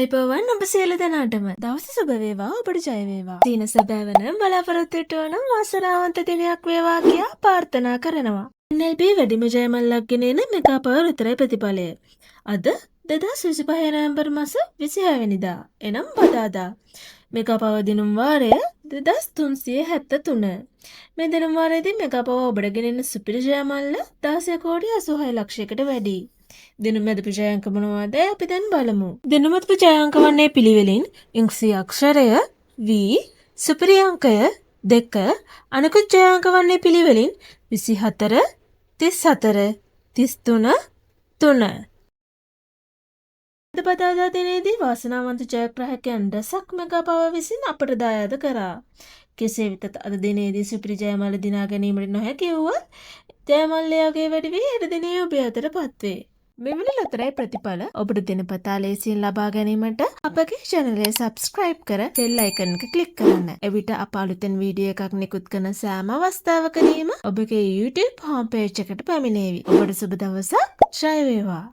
අයිබෝවන් ඔබ සියලු දෙනාටම දවස සුබ වේවා ඔබට ජය වේවා. දින සැබෑවන බලාපොරොත්තු වන වාසනාවන්ත දිනයක් වේවා කියා ප්‍රාර්ථනා කරනවා. NLP වැඩිම ජය මල්ලක් ගෙනෙන මෙගා පවර් උත්තරයි ප්‍රතිඵලය. අද 2025 නොවැම්බර් මාස 26 වෙනිදා එනම් බදාදා. Mega power දිනුම් වාරය 2373. මේ දිනුම් වාරයේදී මෙගා පවර් ඔබට ගෙනෙන සුපිරි ජය මල්ල 16,86 ලක්ෂයකට වැඩි. දිනුමැද ජයාංක මොනවාද අපි දැන් බලමු. දිනුමැද ජයාංක වන්නේ පිළිවෙලින් ඉංග්‍රීසි අක්ෂරය V, සුපිරි අංකය 2, අනිකුත් ජයාංක වන්නේ පිළිවෙලින් 24, 34, 33, 3. අද බදාදා දිනේදී වාසනාවන්ත ජයග්‍රාහකයන් රැසක් මෙගා පවර් විසින් අපට දායාද කරා. කෙසේ වෙතත් අද දිනේදී සුපිරි ජයමල්ල දිනා ගැනීමට නොහැකි වුවත් ජයමල්ලයාගේ වැඩි වී හෙට දිනේ ඔබ අතරපත් වේ. මෙවැනි ලොතරැයි ප්‍රතිඵල ඔබට දිනපතා ලේසියෙන් ලබා ගැනීමට අපගේ channel එක subscribe කර bell icon එක click කරන්න. එවිට අප අලුතෙන් වීඩියෝ එකක් නිකුත් කරන සෑම අවස්ථාවකදීම ඔබගේ YouTube home page එකට පැමිණේවි. ඔබට සුබ දවසක්. ජය වේවා.